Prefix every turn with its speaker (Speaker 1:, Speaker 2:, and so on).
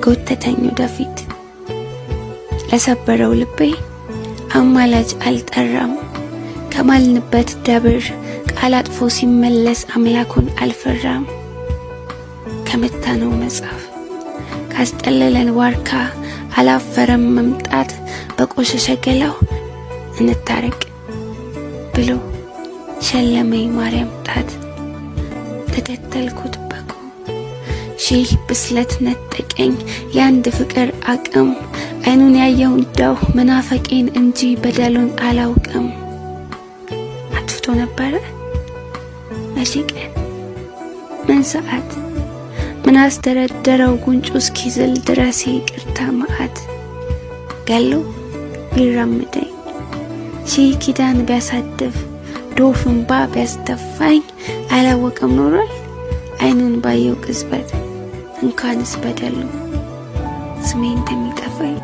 Speaker 1: ጎተተኝ ወደፊት ለሰበረው ልቤ አማላጅ አልጠራም ከማልንበት ደብር ቃል አጥፎ ሲመለስ አምላኩን አልፈራም ከመታነው መጽሐፍ ካስጠለለን ዋርካ አላፈረም መምጣት በቆሸሸ ገላው እንታረቅ ብሎ ሸለመኝ ማርያም ጣት ተከተልኩት በቁ ሺህ ብስለት ነጠቀኝ ያንድ ፍቅር አቅም አይኑን ያየው እንደው መናፈቄን እንጂ በደሉን አላውቅም አጥፍቶ ነበረ መቼ ቀን ምን ሰዓት ምን አስደረደረው ጉንጩ እስኪዝል ድረስ ይቅርታ መዓት ገሎ ቢራመደኝ ሺህ ኪዳን ቢያሳድፍ ዶፍ እንባ ቢያስተፋኝ አላወቅም ኖሯል አይኑን ባየው ቅጽበት እንኳንስ በደሉ ስሜ እንደሚጠፋኝ